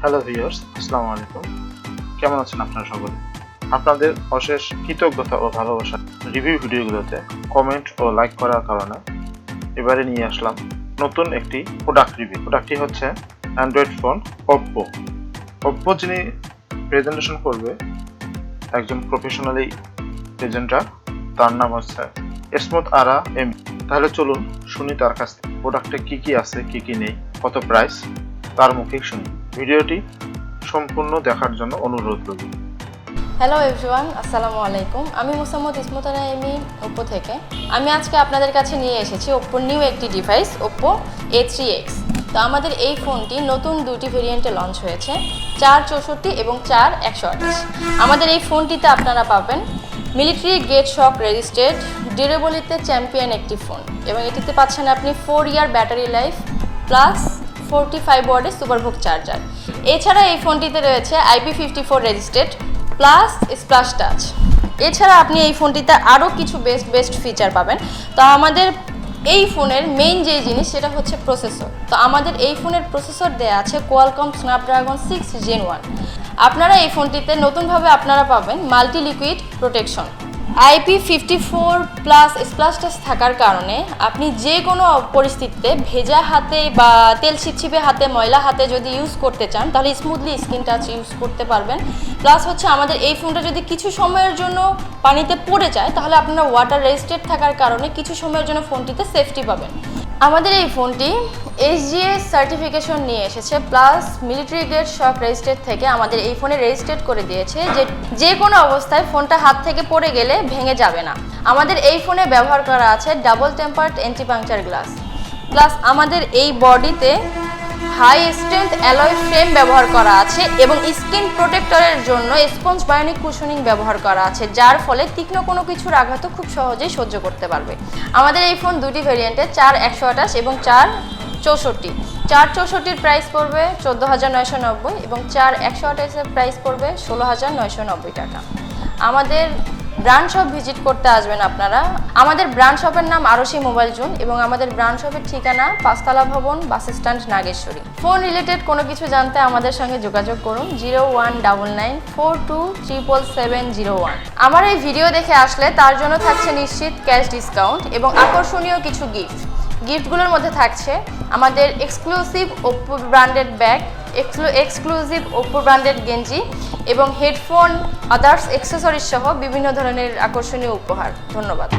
Hello viewers, আসসালামু আলাইকুম। কেমন আছেন আপনারা সকলে? আপনাদের অশেষ কৃতজ্ঞতা ও ভালোবাসা রিভিউ ভিডিওগুলোতে কমেন্ট ও লাইক করার কারণে এবারে নিয়ে আসলাম নতুন একটি প্রোডাক্ট রিভিউ। প্রোডাক্টটি হচ্ছে অ্যান্ড্রয়েড ফোন ওপ্পো যিনি প্রেজেন্টেশন করবে একজন প্রফেশনালি প্রেজেন্টার, তার নাম হচ্ছে স্মুথ আরা এম। তাহলে চলুন শুনি তার কাছ থেকে প্রোডাক্টে কি কি আছে, কি কি নেই, কত প্রাইস, তার মুখেই শুনি। ভিডিওটি সম্পূর্ণ দেখার জন্য অনুরোধ রইল। হ্যালো এভরিওয়ান, আসসালামু আলাইকুম। আমি মোসাম্মদ স্মুথ আরা এমি ওপ্পো থেকে। আমি আজকে আপনাদের কাছে নিয়ে এসেছি ওপ্পোর নিউ একটি ডিভাইস ওপ্পো A3x। তো আমাদের এই ফোনটি নতুন দুটি ভেরিয়েন্টে লঞ্চ হয়েছে, 464 এবং 4128। আমাদের এই ফোনটিতে আপনারা পাবেন মিলিটারি গ্রেড শক রেজিস্টেড ডিউরেবলিতে চ্যাম্পিয়ন একটি ফোন, এবং এটিতে পাচ্ছেন আপনি 4 ইয়ার ব্যাটারি লাইফ প্লাস 45 ওয়াটের সুপারভোগ চার্জার। এছাড়া এই ফোনটিতে রয়েছে IP54 resisted plus splash touch. এছাড়া আপনি এই ফোনটিতে আরও কিছু বেস্ট ফিচার পাবেন। তো আমাদের এই ফোনের মেইন যে জিনিস সেটা হচ্ছে প্রসেসর। তো আমাদের এই ফোনের প্রসেসর দেওয়া আছে কোয়ালকম স্ন্যাপড্রাগন 6 Gen 1। আপনারা এই ফোনটিতে নতুনভাবে আপনারা পাবেন multi liquid protection. IP54 plus splash touch থাকার কারণে আপনি যে কোনো পরিস্থিতিতে ভেজা হাতে বা তেল ছিপছিপে হাতে, ময়লা হাতে যদি ইউজ করতে চান তাহলে স্মুথলি স্ক্রিন টাচ ইউজ করতে পারবেন। প্লাস হচ্ছে আমাদের এই ফোনটা যদি কিছু সময়ের জন্য পানিতে পড়ে যায় তাহলে আপনারা ওয়াটার রেজিস্টেড থাকার কারণে কিছু সময়ের জন্য ফোনটিতে সেফটি পাবেন। আমাদের এই ফোনটি SGS সার্টিফিকেশন নিয়ে এসেছে, plus military grade shock resisted থেকে আমাদের এই ফোনে রেজিস্ট্রেট করে দিয়েছে যে কোনো অবস্থায় ফোনটা হাত থেকে পড়ে গেলে ভেঙে যাবে না। আমাদের এই ফোনে ব্যবহার করা আছে double tempered anti puncture glass. Plus আমাদের এই বডিতে হাই স্ট্রেংথ অ্যালয় ফ্রেম ব্যবহার করা আছে এবং স্কিন প্রোটেক্টরের জন্য স্পঞ্জ বায়োনিক কুশনিং ব্যবহার করা আছে, যার ফলে তীক্ষ্ণ কোনো কিছুর আঘাতও খুব সহজেই সহ্য করতে পারবে। আমাদের এই ফোন দুটি ভেরিয়েন্টে 4128 এবং 464। 464-র প্রাইস পড়বে 14,990 এবং 4128-এর প্রাইস পড়বে 16,990 টাকা। আমাদের ব্র্যান্ড শপ ভিজিট করতে আসবেন আপনারা। আমাদের ব্র্যান্ড শপের নাম আরশি মোবাইল জোন এবং আমাদের ব্র্যান্ড শপের ঠিকানা পাঁচতলা ভবন, bus stand, Nageshwari. Phone related কোনো কিছু জানতে আমাদের সঙ্গে যোগাযোগ করুন 0199427701। আমার এই ভিডিও দেখে আসলে তার জন্য থাকছে নিশ্চিত ক্যাশ ডিসকাউন্ট এবং আকর্ষণীয় কিছু গিফটগুলোর মধ্যে থাকছে আমাদের exclusive Oppo branded bag, exclusive Oppo branded গেঞ্জি এবং হেডফোন, আদার্স অ্যাক্সেসরিজ সহ বিভিন্ন ধরনের আকর্ষণীয় উপহার। ধন্যবাদ।